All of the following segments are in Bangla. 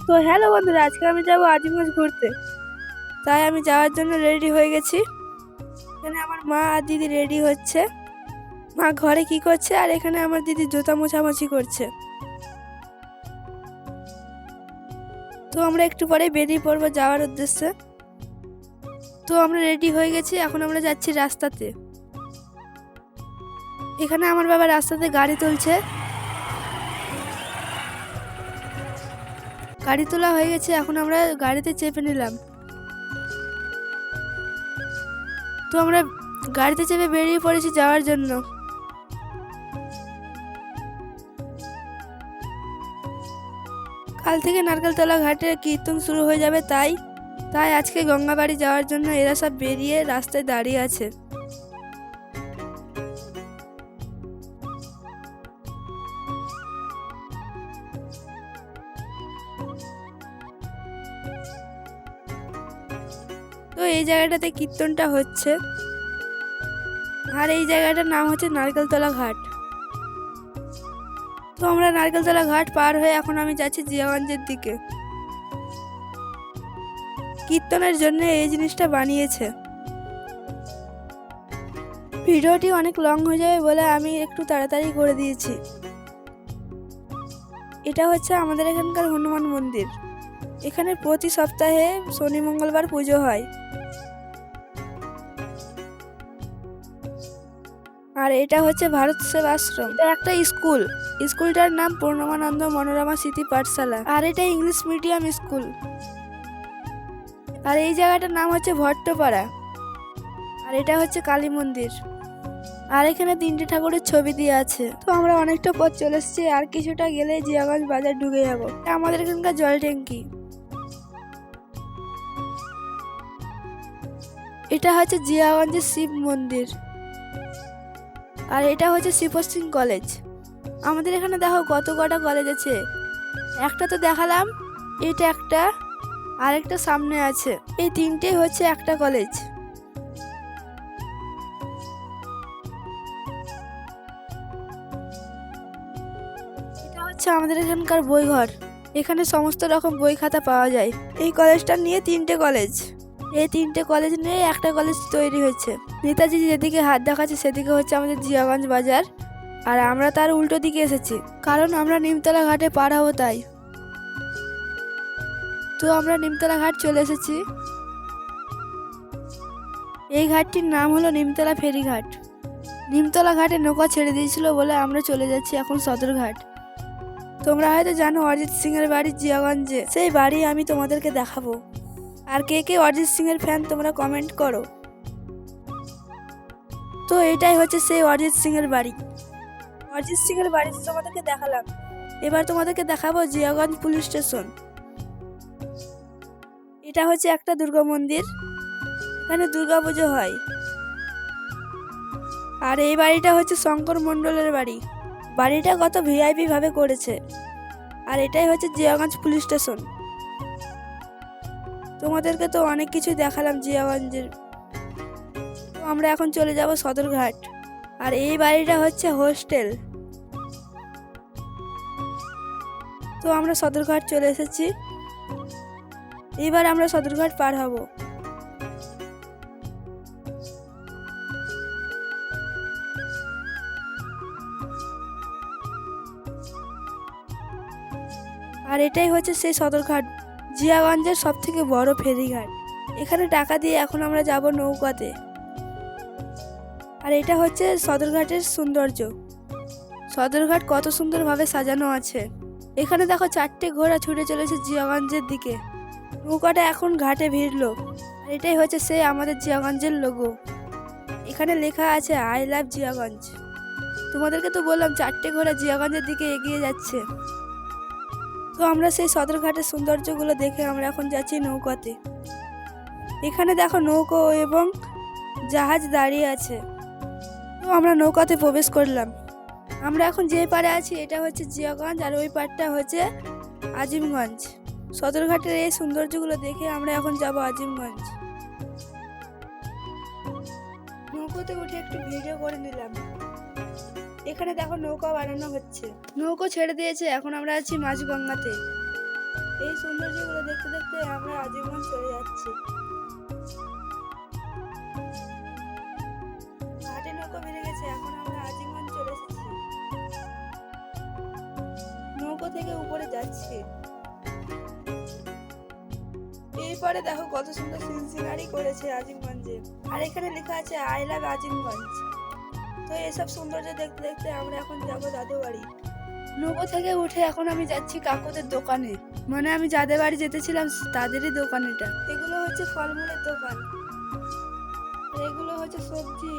তো হ্যালো বন্ধুরা, আজকে আমি যাবো আজিমগঞ্জ ঘুরতে। তাই আমি যাওয়ার জন্য রেডি হয়ে গেছি। এখানে আমার মা আর দিদি রেডি হচ্ছে। মা ঘরে কি করছে আর এখানে আমার দিদি জুতা মোছামুছি করছে। তো আমরা একটু পরে বেরিয়ে পড়বো যাওয়ার উদ্দেশ্যে। তো আমরা রেডি হয়ে গেছি, এখন আমরা যাচ্ছি রাস্তাতে। এখানে আমার বাবা রাস্তাতে গাড়ি তুলছে। গাড়ি তোলা হয়ে গেছে, এখন আমরা গাড়িতে চেপে নিলাম। তো আমরা গাড়িতে চেপে বেরিয়ে পড়েছি যাওয়ার জন্য। কাল থেকে নারকেলতলা ঘাটে কীর্তন শুরু হয়ে যাবে, তাই আজকে গঙ্গাবাড়ি যাওয়ার জন্য এরা সব বেরিয়ে রাস্তায় দাঁড়িয়ে আছে। তো এই জায়গাটাতে কীর্তনটা হচ্ছে, আর এই জায়গাটার নাম হচ্ছে নারকেলতলা ঘাট। তো আমরা নারকেলতলা ঘাট পার হয়ে এখন আমি যাচ্ছি জিয়াগঞ্জের দিকে। কীর্তনের জন্য এই জিনিসটা বানিয়েছে। ভিডিওটি অনেক লং হয়ে যাবে বলে আমি একটু তাড়াতাড়ি করে দিয়েছি। এটা হচ্ছে আমাদের এখানকার হনুমান মন্দির। এখানে প্রতি সপ্তাহে শনি মঙ্গলবার পুজো হয়। আর এটা হচ্ছে ভারত সেবাশ্রম। এটা একটা স্কুল। স্কুলটার নাম পূর্ণমানন্দ মনোরমা স্মৃতি পাঠশালা। আর এটা ইংলিশ মিডিয়াম স্কুল। আর এই জায়গাটার নাম হচ্ছে ভট্টপাড়া। আর এটা হচ্ছে কালী মন্দির। আর এখানে 3টে ঠাকুরের ছবি দিয়ে আছে। তো আমরা অনেকটা পথ চলে এসেছি, আর কিছুটা গেলে জিয়াগঞ্জ বাজার ঢুকে যাব। আমাদের এখানকার জল ট্যাঙ্কি। এটা হচ্ছে জিয়াগঞ্জের শিব মন্দির। আর এটা হচ্ছে শিবর সিং কলেজ। আমাদের এখানে দেখো কত কটা কলেজ আছে। একটা তো দেখালাম, এটা একটা, আরেকটা সামনে আছে। এই 3টে হচ্ছে একটা কলেজ। এটা হচ্ছে আমাদের এখানকার বইঘর। এখানে সমস্ত রকম বই খাতা পাওয়া যায়। এই কলেজটা নিয়ে 3টে কলেজ। এই 3টে কলেজ নিয়ে একটা কলেজ তৈরি হয়েছে। নেতাজি যেদিকে হাত দেখাচ্ছে সেদিকে হচ্ছে আমাদের জিয়াগঞ্জ বাজার, আর আমরা তার উল্টো দিকে এসেছি, কারণ আমরা নিমতলা ঘাটে পার হবো তাই। তো আমরা নিমতলা ঘাট চলে এসেছি। এই ঘাটটির নাম হলো নিমতলা ফেরিঘাট। নিমতলা ঘাটে নৌকা ছেড়ে দিয়েছিল বলে আমরা চলে যাচ্ছি এখন সদরঘাট। তোমরা হয়তো জানো অরিজিৎ সিং এর বাড়ি জিয়াগঞ্জে। সেই বাড়ি আমি তোমাদেরকে দেখাবো। আর কে কে অরিজিৎ সিং এর ফ্যান তোমরা কমেন্ট করো। তো এটাই হচ্ছে সেই অরিজিৎ সিং এর বাড়ি। অরিজিৎ সিং এর বাড়ি তোমাদেরকে দেখালাম। এবার তোমাদেরকে দেখাবো জিয়াগঞ্জ পুলিশ স্টেশন। এটা হচ্ছে একটা দুর্গা মন্দির। এখানে দুর্গা পুজো হয়। আর এই বাড়িটা হচ্ছে শঙ্কর মণ্ডলের বাড়ি। বাড়িটা কত ভিআইপি ভাবে করেছে। আর এটাই হচ্ছে জিয়াগঞ্জ পুলিশ স্টেশন। তোমাদেরকে তো অনেক কিছু দেখালাম জিয়াগঞ্জের। তো আমরা এখন চলে যাব সদরঘাট। আর এই বাড়িটা হচ্ছে হোস্টেল। তো আমরা সদরঘাট চলে এসেছি। এবার আমরা সদরঘাট পার হব। আর এটাই হচ্ছে সেই সদরঘাট, জিয়াগঞ্জের সব থেকে বড় ফেরিঘাট। এখানে টাকা দিয়ে এখন আমরা যাব নৌকাতে। আর এটা হচ্ছে সদরঘাটের সৌন্দর্য। সদরঘাট কত সুন্দরভাবে সাজানো আছে। এখানে দেখো 4টে ঘোড়া ছুটে চলেছে জিয়াগঞ্জের দিকে। নৌকাটা এখন ঘাটে ভিড়লো। আর এটাই হচ্ছে সেই আমাদের জিয়াগঞ্জের লোগো। এখানে লেখা আছে আই লাভ জিয়াগঞ্জ। তোমাদেরকে তো বললাম 4টে ঘোড়া জিয়াগঞ্জের দিকে এগিয়ে যাচ্ছে। তো আমরা সেই সদরঘাটের সৌন্দর্যগুলো দেখে আমরা এখন যাচ্ছি নৌকাতে। এখানে দেখো নৌকো এবং জাহাজ দাঁড়িয়ে আছে। তো আমরা নৌকাতে প্রবেশ করলাম। আমরা এখন যে পাড়ে আছি এটা হচ্ছে জিয়াগঞ্জ, আর ওই পাড়টা হচ্ছে আজিমগঞ্জ। সদরঘাটের এই সৌন্দর্যগুলো দেখে আমরা এখন যাব আজিমগঞ্জ। নৌকোতে উঠে একটু ভিডিও করে নিলাম। এখানে দেখো নৌকা বানানো হচ্ছে। নৌকো ছেড়ে দিয়েছে, এখন আমরা আছি মাঝগঙ্গাতে। এই সৌন্দর্যগুলো দেখতে দেখতে আমরা আজিমগঞ্জ চলে যাচ্ছি। ঘাটে নৌকো বেড়ে গেছে, এখন আমরা আজিমগঞ্জ চলে এসেছি। নৌকো থেকে উপরে যাচ্ছি। এরপরে দেখো কত সুন্দর সিনারি করেছে আজিমগঞ্জে, আর এখানে লেখা আছে আই লাভ আজিমগঞ্জ। তো এসব সৌন্দর্য দেখতে দেখতে আমরা এখন যাবো দাদু বাড়ি। নৌকো থেকে উঠে এখন আমি যাচ্ছি কাকুদের দোকানে, মানে আমি যাদের বাড়ি যেতেছিলাম তাদেরই দোকান এটা। এগুলো হচ্ছে ফলমূলের দোকান, আর এগুলো হচ্ছে সবজি।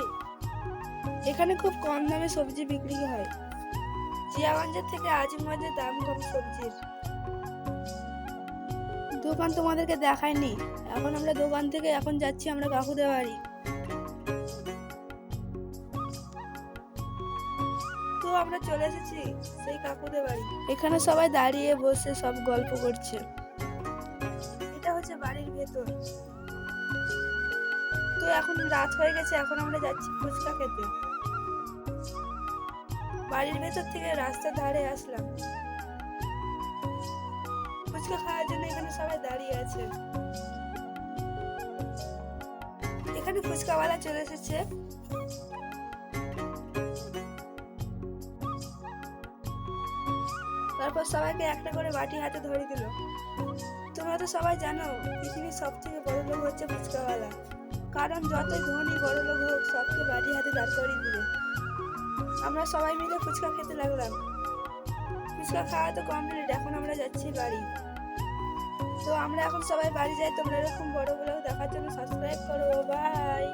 এখানে খুব কম দামে সবজি বিক্রি হয়। জিয়াগঞ্জের থেকে আজিমগঞ্জের দাম কম সবজির। দোকান তোমাদেরকে দেখায়নি, এখন আমরা দোকান থেকে এখন যাচ্ছি আমরা কাকুদের বাড়ি। তো আমরা চলে এসেছি সেই কাকুদের বাড়ি। এখানে সবাই দাঁড়িয়ে বসে সব গল্প করছে। এটা হচ্ছে বাড়ির ভেতর। তো এখন রাত হয়ে গেছে, এখন আমরা যাচ্ছি ফুচকা খেতে। বাড়ির ভেতর থেকে রাস্তার ধারে আসলাম ফুচকা খাওয়ার জন্য। এখানে সবাই দাঁড়িয়ে আছে। এখানে ফুচকাওয়ালা চলে এসেছে। তারপর সবাইকে একটা করে বাটি হাতে ধরে দিল। তোমরা তো সবাই জানো পৃথিবীর সব থেকে বড় লোক হচ্ছে ফুচকাওয়ালা, কারণ যতই ধনী বড় লোক হোক সবকে বাটি হাতে দাঁড় করিয়ে দিবে। আমরা সবাই মিলে ফুচকা খেতে লাগলাম। ফুচকা খাওয়া তো কমপ্লিট, এখন আমরা যাচ্ছি বাড়ি। তো আমরা এখন সবাই বাড়ি যাই। তোমরা এরকম বড় ব্লগ দেখার জন্য সাবস্ক্রাইব করো। বাই।